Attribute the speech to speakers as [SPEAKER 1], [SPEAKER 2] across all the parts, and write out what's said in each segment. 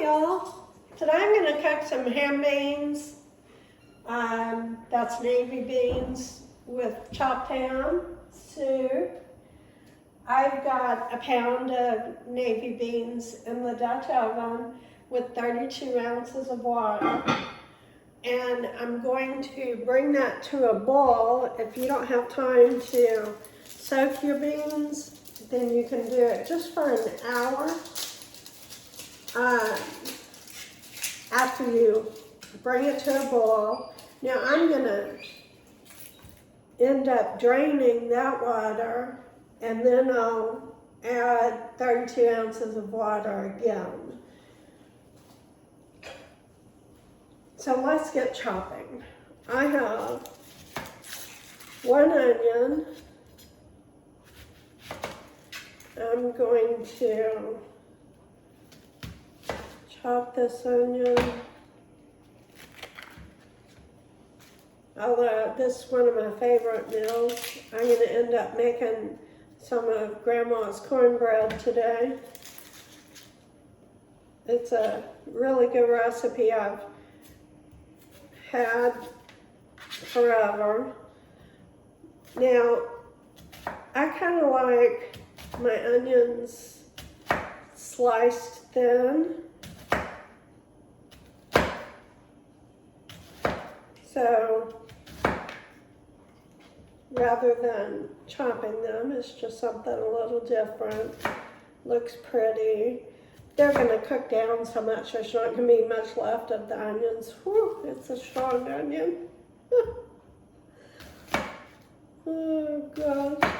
[SPEAKER 1] y'all. Today I'm going to cook some ham beans. That's navy beans with chopped ham, soup. I've got a pound of navy beans in the Dutch oven with 32 ounces of water. And I'm going to bring that to a boil. If you don't have time to soak your beans, then you can do it just for an hour. After you bring it to a boil. Now I'm gonna end up draining that water, and then I'll add 32 ounces of water again. So let's get chopping. I have 1 onion. I'm going to chop this onion. This is one of my favorite meals. I'm going to end up making some of Grandma's cornbread today. It's a really good recipe I've had forever. Now, I kind of like my onions sliced thin. So, rather than chopping them, it's just something a little different. Looks pretty. They're going to cook down so much, there's not going to be much left of the onions. Whew, it's a strong onion. Oh, gosh.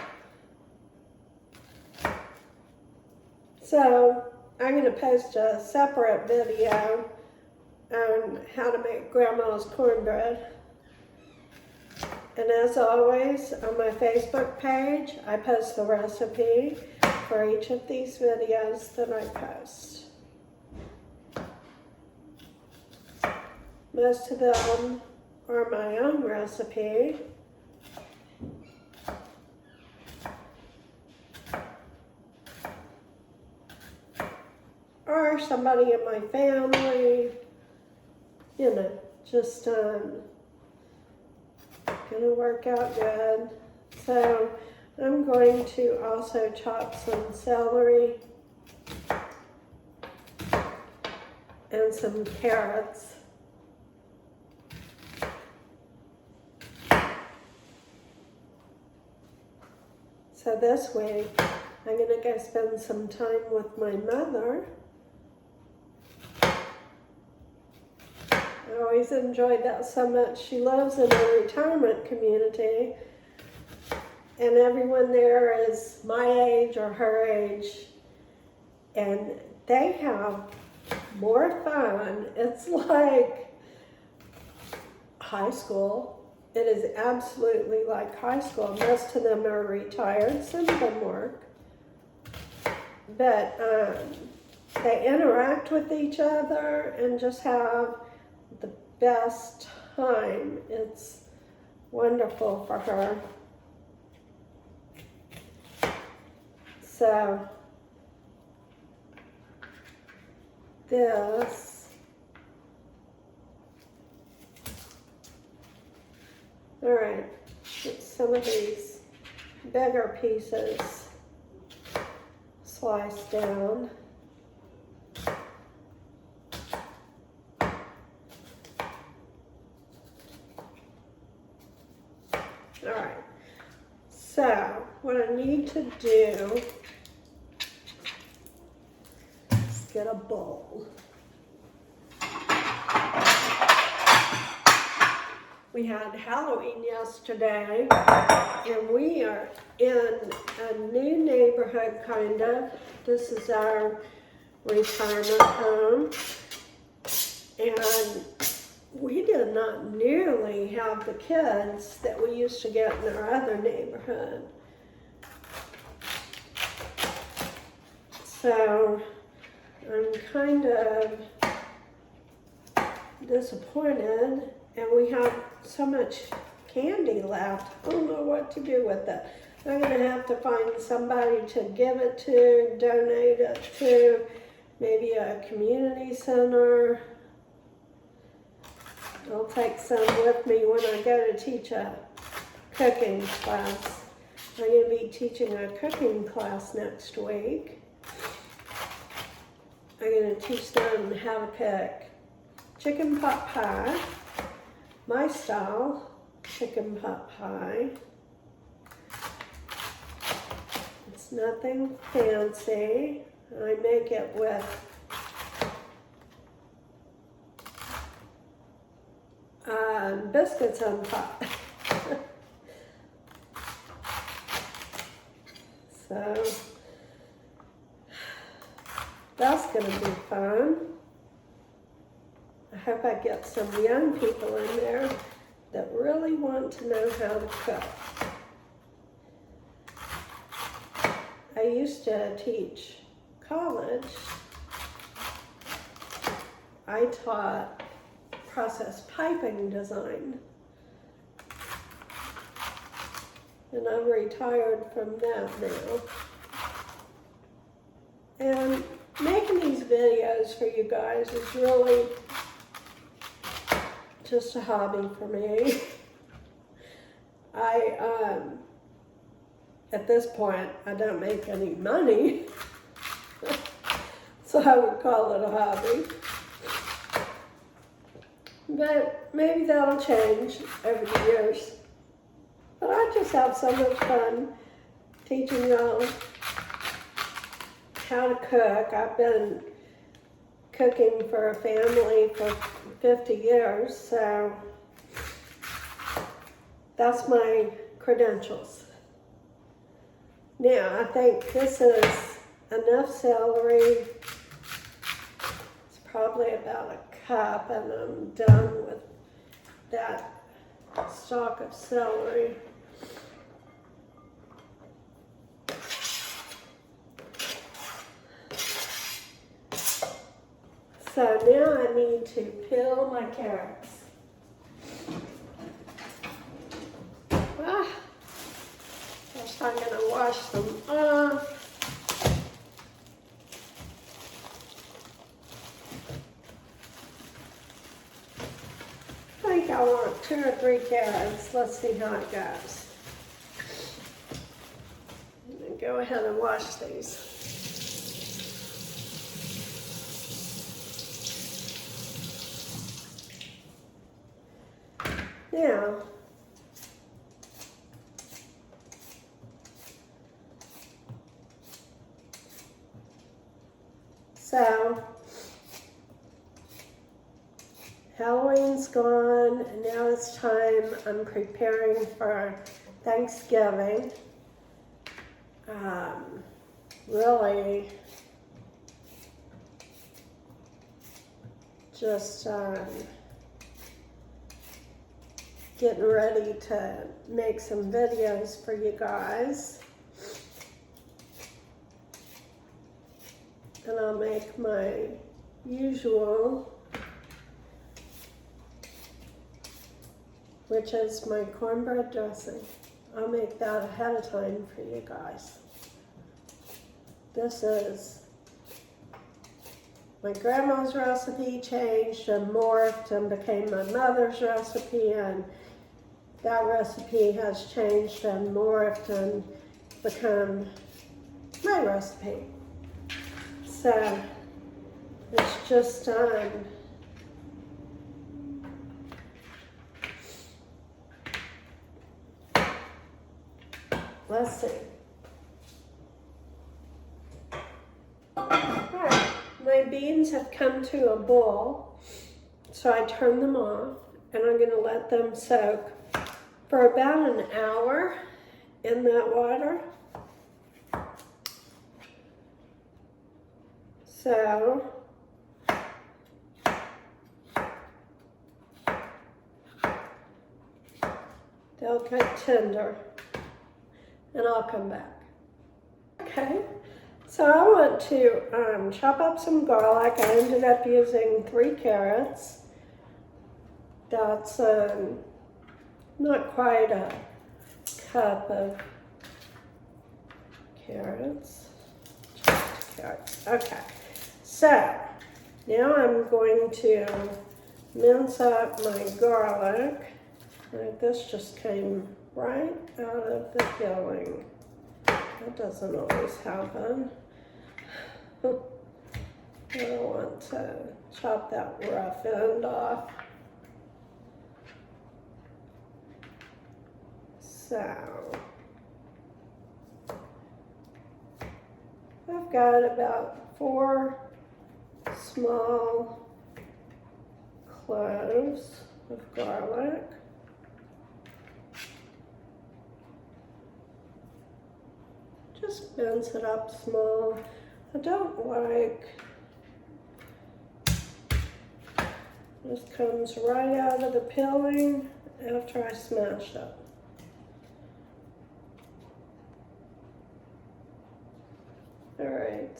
[SPEAKER 1] So, I'm going to post a separate video on how to make Grandma's cornbread. And as always, on my Facebook page, I post the recipe for each of these videos that I post. Most of them are my own recipe. Or somebody in my family, you know, just gonna work out good. So I'm going to also chop some celery and some carrots. So this week I'm gonna go spend some time with my mother. I always enjoyed that so much. She lives in a retirement community, and everyone there is my age or her age, and they have more fun. It's like high school. It is absolutely like high school. Most of them are retired, some of them work, but they interact with each other and just have the best time. It's wonderful for her. So this, all right, get some of these bigger pieces sliced down. All right, so what I need to do is get a bowl. We had Halloween yesterday, and we are in a new neighborhood, kind of. This is our retirement home, and we did not nearly have the kids that we used to get in our other neighborhood. So I'm kind of disappointed, and we have so much candy left. I don't know what to do with it. I'm going to have to find somebody to give it to, donate it to, maybe a community center. I'll take some with me when I go to teach a cooking class. I'm going to be teaching a cooking class next week. I'm going to teach them how to cook chicken pot pie, my style chicken pot pie. It's nothing fancy. I make it with biscuits on top. So that's going to be fun. I hope I get some young people in there that really want to know how to cook. I used to teach college. I taught process piping design. And I'm retired from that now. And making these videos for you guys is really just a hobby for me. At this point, I don't make any money, so I would call it a hobby. But maybe that'll change over the years. But I just have so much fun teaching y'all how to cook. I've been cooking for a family for 50 years, so that's my credentials. Now, I think this is enough celery. It's probably about a cup, and I'm done with that stalk of celery. So now I need to peel my carrots. First I'm going to wash them off. I think I want 2 or 3 carrots. Let's see how it goes. And then go ahead and wash these. Now, so Halloween's gone, and now it's time. I'm preparing for Thanksgiving. Really just getting ready to make some videos for you guys. And I'll make my usual, which is my cornbread dressing. I'll make that ahead of time for you guys. This is my grandma's recipe, changed and morphed and became my mother's recipe, and that recipe has changed and morphed and become my recipe. So it's just let's see. Alright, my beans have come to a boil, so I turn them off, and I'm going to let them soak for about an hour in that water. So they'll get tender, and I'll come back. Okay, so I want to chop up some garlic. I ended up using 3 carrots. That's not quite a cup of carrots. Okay, So, now I'm going to mince up my garlic. This just came right out of the peeling. That doesn't always happen. I don't want to chop that rough end off. So, I've got about 4 small cloves of garlic. Just mince it up small. I don't like, this comes right out of the peeling after I smash it. All right,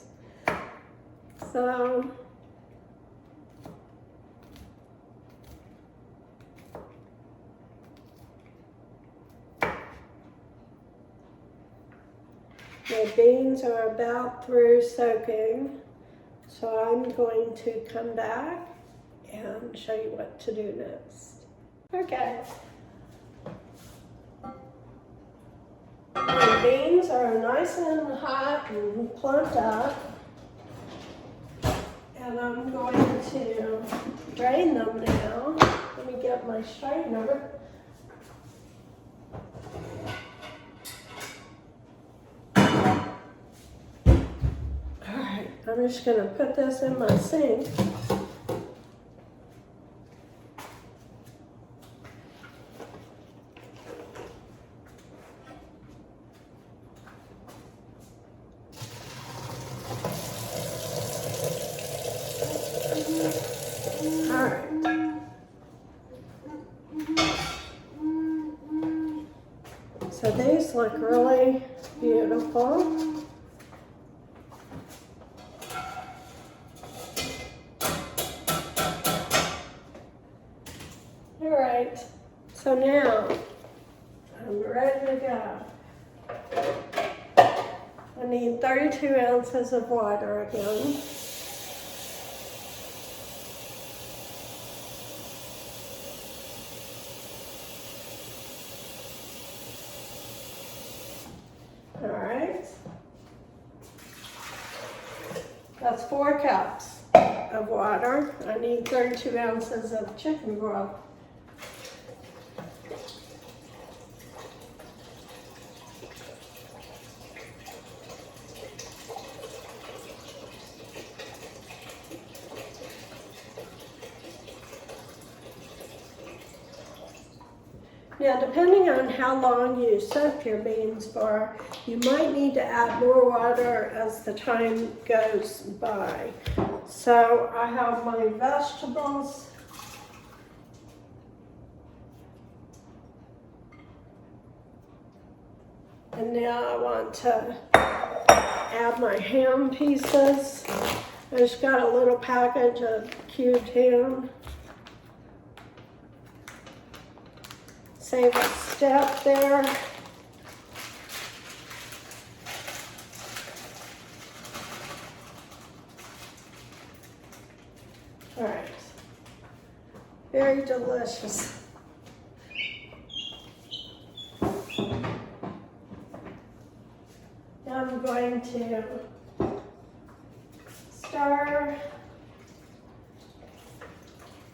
[SPEAKER 1] so my beans are about through soaking, so I'm going to come back and show you what to do next. Okay. My beans are nice and hot and plumped up, and I'm going to drain them now. Let me get my strainer. Alright, I'm just going to put this in my sink. So these look really beautiful. All right, so now I'm ready to go. I need 32 ounces of water again. All right, that's 4 cups of water. I need 32 ounces of chicken broth. Now, depending on how long you soak your beans for, you might need to add more water as the time goes by. So I have my vegetables. And now I want to add my ham pieces. I just got a little package of cubed ham. Save a step there. All right, very delicious. Now I'm going to stir,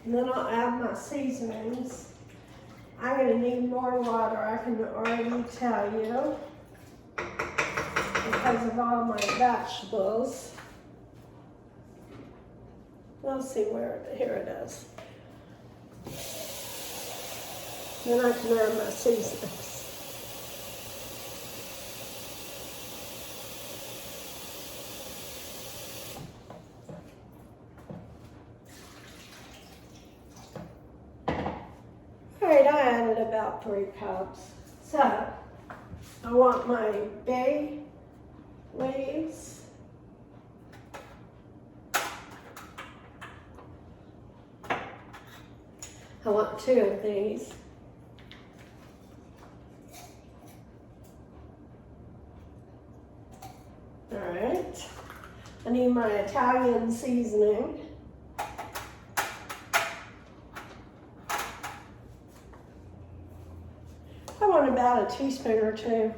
[SPEAKER 1] and then I'll add my seasonings. I'm going to need more water, I can already tell you, because of all my vegetables. Let's see here it is. Then I can add my seasonings. Alright, I added about 3 cups. So, I want my bay leaves. I want 2 of these. Alright. I need me my Italian seasoning. I want about a teaspoon or two.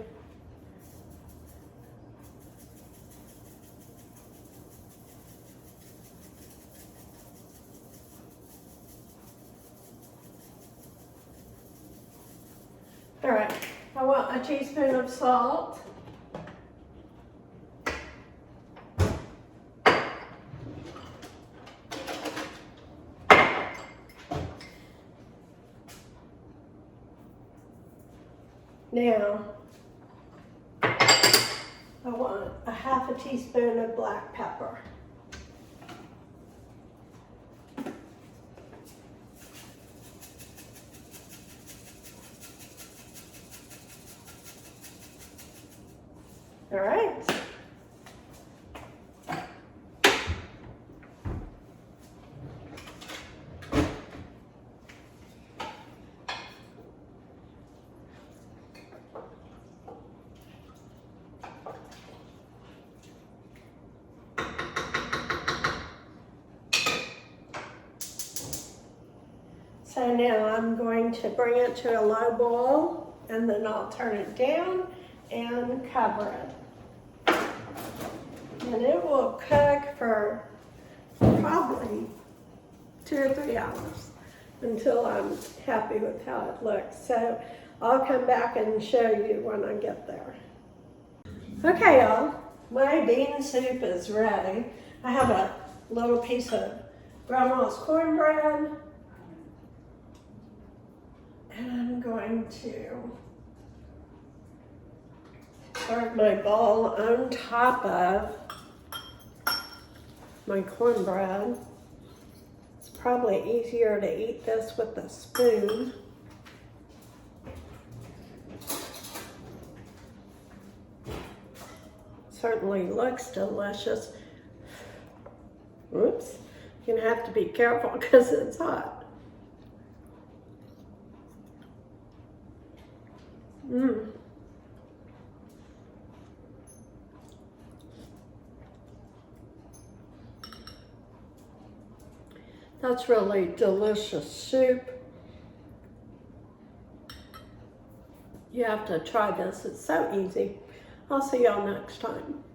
[SPEAKER 1] All right, I want a teaspoon of salt. Now, I want a half a teaspoon of black pepper. All right. So now I'm going to bring it to a low boil, and then I'll turn it down and cover it. And it will cook for probably 2 or 3 hours until I'm happy with how it looks. So I'll come back and show you when I get there. Okay, y'all, my bean soup is ready. I have a little piece of grandma's cornbread. And I'm going to serve my bowl on top of my cornbread. It's probably easier to eat this with a spoon. Certainly looks delicious. Oops, you're gonna have to be careful because it's hot. Mmm. That's really delicious soup. You have to try this. It's so easy. I'll see y'all next time.